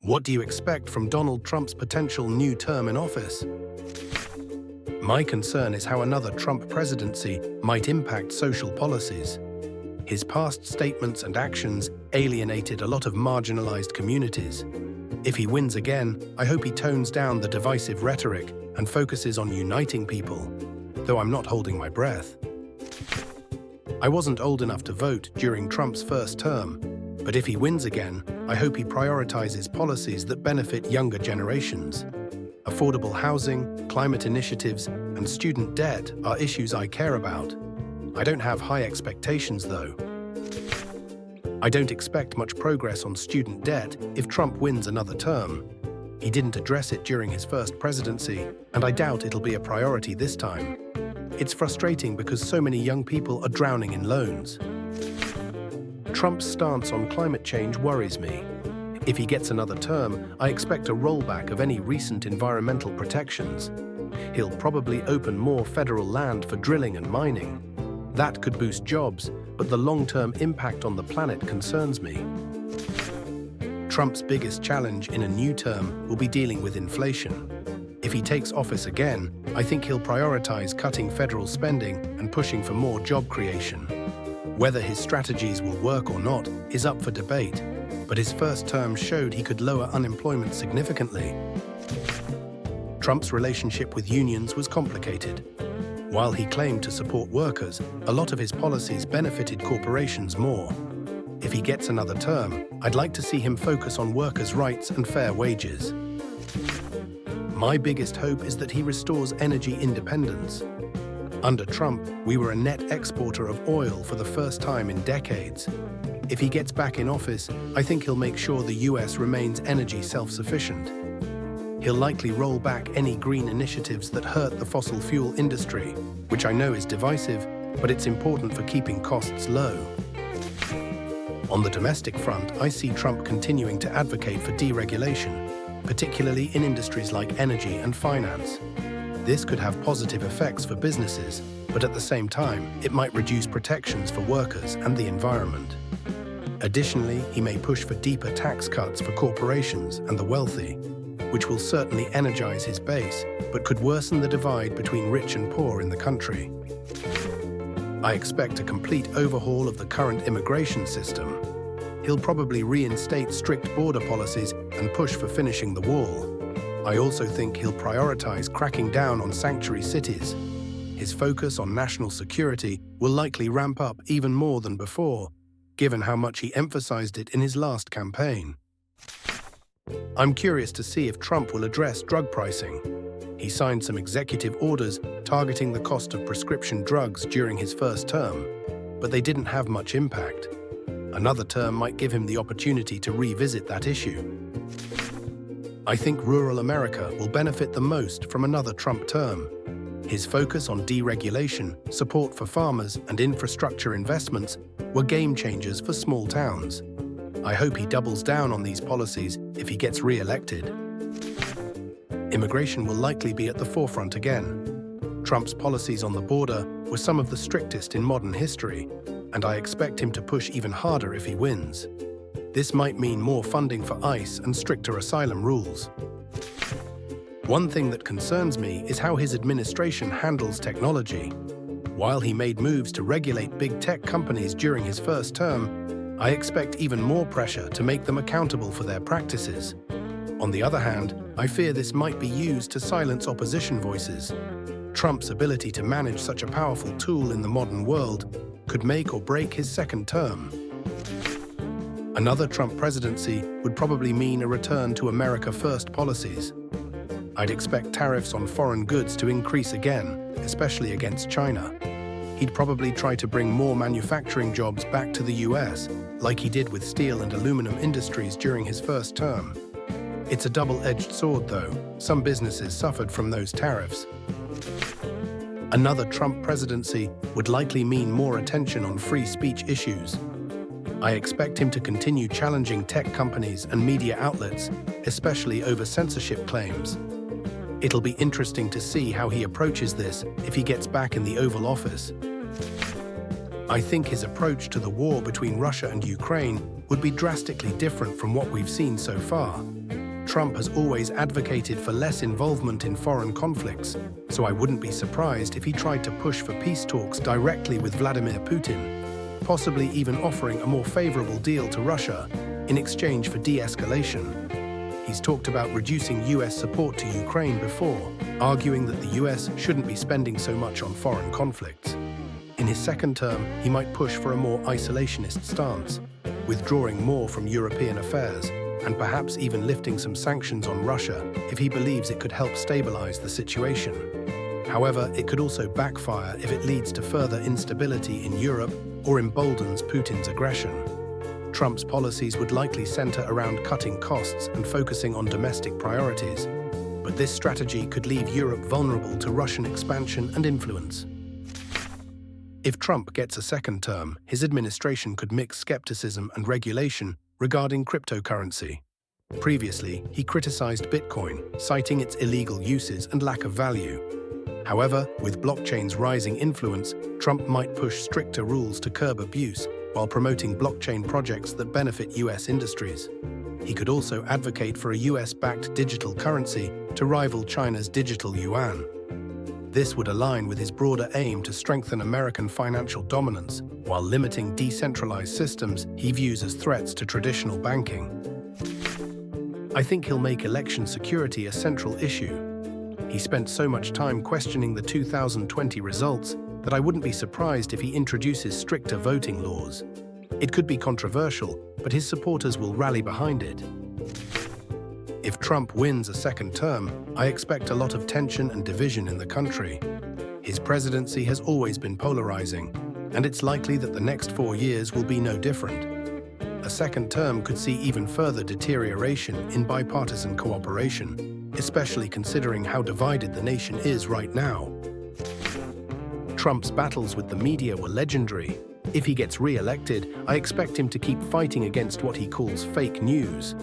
What do you expect from Donald Trump's potential new term in office? My concern is how another Trump presidency might impact social policies. His past statements and actions alienated a lot of marginalized communities. If he wins again, I hope he tones down the divisive rhetoric and focuses on uniting people, though I'm not holding my breath. I wasn't old enough to vote during Trump's first term, but if he wins again, I hope he prioritizes policies that benefit younger generations. Affordable housing, climate initiatives, and student debt are issues I care about. I don't have high expectations, though. I don't expect much progress on student debt if Trump wins another term. He didn't address it during his first presidency, and I doubt it'll be a priority this time. It's frustrating because so many young people are drowning in loans. Trump's stance on climate change worries me. If he gets another term, I expect a rollback of any recent environmental protections. He'll probably open more federal land for drilling and mining. That could boost jobs, but the long-term impact on the planet concerns me. Trump's biggest challenge in a new term will be dealing with inflation. If he takes office again, I think he'll prioritize cutting federal spending and pushing for more job creation. Whether his strategies will work or not is up for debate, but his first term showed he could lower unemployment significantly. Trump's relationship with unions was complicated. While he claimed to support workers, a lot of his policies benefited corporations more. If he gets another term, I'd like to see him focus on workers' rights and fair wages. My biggest hope is that he restores energy independence. Under Trump, we were a net exporter of oil for the first time in decades. If he gets back in office, I think he'll make sure the US remains energy self-sufficient. He'll likely roll back any green initiatives that hurt the fossil fuel industry, which I know is divisive, but it's important for keeping costs low. On the domestic front, I see Trump continuing to advocate for deregulation, particularly in industries like energy and finance. This could have positive effects for businesses, but at the same time, it might reduce protections for workers and the environment. Additionally, he may push for deeper tax cuts for corporations and the wealthy, which will certainly energize his base, but could worsen the divide between rich and poor in the country. I expect a complete overhaul of the current immigration system. He'll probably reinstate strict border policies and push for finishing the wall. I also think he'll prioritize cracking down on sanctuary cities. His focus on national security will likely ramp up even more than before, given how much he emphasized it in his last campaign. I'm curious to see if Trump will address drug pricing. He signed some executive orders targeting the cost of prescription drugs during his first term, but they didn't have much impact. Another term might give him the opportunity to revisit that issue. I think rural America will benefit the most from another Trump term. His focus on deregulation, support for farmers, and infrastructure investments were game changers for small towns. I hope he doubles down on these policies if he gets re-elected. Immigration will likely be at the forefront again. Trump's policies on the border were some of the strictest in modern history, and I expect him to push even harder if he wins. This might mean more funding for ICE and stricter asylum rules. One thing that concerns me is how his administration handles technology. While he made moves to regulate big tech companies during his first term, I expect even more pressure to make them accountable for their practices. On the other hand, I fear this might be used to silence opposition voices. Trump's ability to manage such a powerful tool in the modern world could make or break his second term. Another Trump presidency would probably mean a return to America First policies. I'd expect tariffs on foreign goods to increase again, especially against China. He'd probably try to bring more manufacturing jobs back to the US, like he did with steel and aluminum industries during his first term. It's a double-edged sword, though. Some businesses suffered from those tariffs. Another Trump presidency would likely mean more attention on free speech issues. I expect him to continue challenging tech companies and media outlets, especially over censorship claims. It'll be interesting to see how he approaches this if he gets back in the Oval Office. I think his approach to the war between Russia and Ukraine would be drastically different from what we've seen so far. Trump has always advocated for less involvement in foreign conflicts, so I wouldn't be surprised if he tried to push for peace talks directly with Vladimir Putin, possibly even offering a more favorable deal to Russia in exchange for de-escalation. He's talked about reducing US support to Ukraine before, arguing that the US shouldn't be spending so much on foreign conflicts. In his second term, he might push for a more isolationist stance, withdrawing more from European affairs, and perhaps even lifting some sanctions on Russia if he believes it could help stabilize the situation. However, it could also backfire if it leads to further instability in Europe or emboldens Putin's aggression. Trump's policies would likely center around cutting costs and focusing on domestic priorities, but this strategy could leave Europe vulnerable to Russian expansion and influence. If Trump gets a second term, his administration could mix skepticism and regulation regarding cryptocurrency. Previously, he criticized Bitcoin, citing its illegal uses and lack of value. However, with blockchain's rising influence, Trump might push stricter rules to curb abuse while promoting blockchain projects that benefit US industries. He could also advocate for a US-backed digital currency to rival China's digital yuan. This would align with his broader aim to strengthen American financial dominance while limiting decentralized systems he views as threats to traditional banking. I think he'll make election security a central issue. He spent so much time questioning the 2020 results that I wouldn't be surprised if he introduces stricter voting laws. It could be controversial, but his supporters will rally behind it. If Trump wins a second term, I expect a lot of tension and division in the country. His presidency has always been polarizing, and it's likely that the next 4 years will be no different. A second term could see even further deterioration in bipartisan cooperation, especially considering how divided the nation is right now. Trump's battles with the media were legendary. If he gets re-elected, I expect him to keep fighting against what he calls fake news.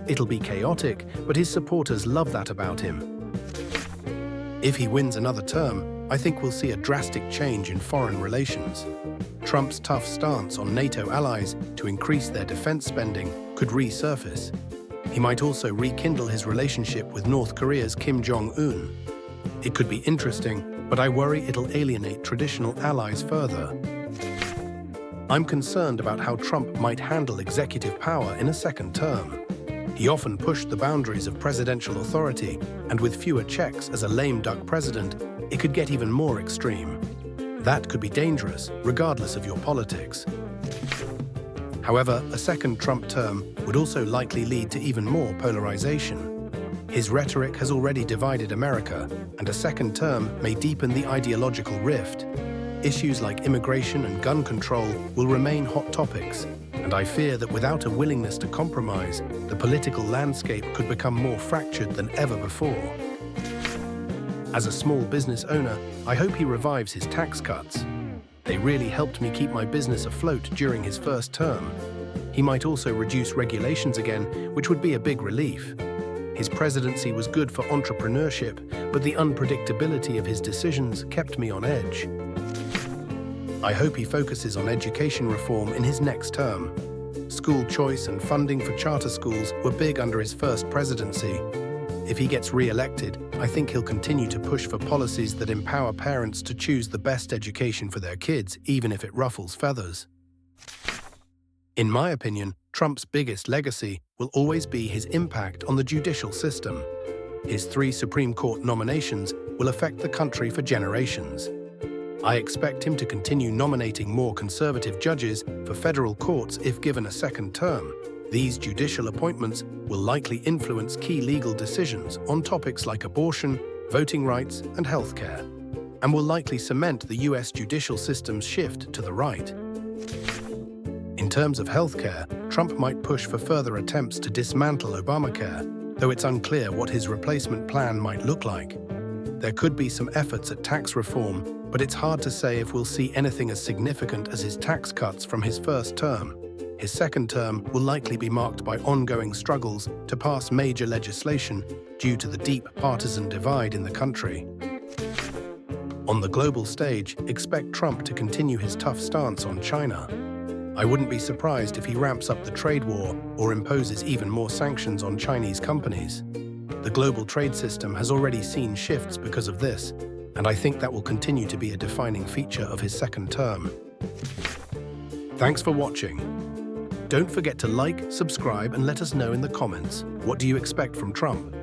It'll be chaotic, but his supporters love that about him. If he wins another term, I think we'll see a drastic change in foreign relations. Trump's tough stance on NATO allies to increase their defense spending could resurface. He might also rekindle his relationship with North Korea's Kim Jong-un. It could be interesting, but I worry it'll alienate traditional allies further. I'm concerned about how Trump might handle executive power in a second term. He often pushed the boundaries of presidential authority, and with fewer checks as a lame duck president, it could get even more extreme. That could be dangerous, regardless of your politics. However, a second Trump term would also likely lead to even more polarization. His rhetoric has already divided America, and a second term may deepen the ideological rift. Issues like immigration and gun control will remain hot topics, and I fear that without a willingness to compromise, the political landscape could become more fractured than ever before. As a small business owner, I hope he revives his tax cuts. They really helped me keep my business afloat during his first term. He might also reduce regulations again, which would be a big relief. His presidency was good for entrepreneurship, but the unpredictability of his decisions kept me on edge. I hope he focuses on education reform in his next term. School choice and funding for charter schools were big under his first presidency. If he gets re-elected, I think he'll continue to push for policies that empower parents to choose the best education for their kids, even if it ruffles feathers. In my opinion, Trump's biggest legacy will always be his impact on the judicial system. His 3 Supreme Court nominations will affect the country for generations. I expect him to continue nominating more conservative judges for federal courts if given a second term. These judicial appointments will likely influence key legal decisions on topics like abortion, voting rights, and healthcare, and will likely cement the US judicial system's shift to the right. In terms of healthcare, Trump might push for further attempts to dismantle Obamacare, though it's unclear what his replacement plan might look like. There could be some efforts at tax reform, but it's hard to say if we'll see anything as significant as his tax cuts from his first term. His second term will likely be marked by ongoing struggles to pass major legislation due to the deep partisan divide in the country. On the global stage, expect Trump to continue his tough stance on China. I wouldn't be surprised if he ramps up the trade war or imposes even more sanctions on Chinese companies. The global trade system has already seen shifts because of this, and I think that will continue to be a defining feature of his second term. Thanks for watching. Don't forget to like, subscribe, and let us know in the comments, what do you expect from Trump?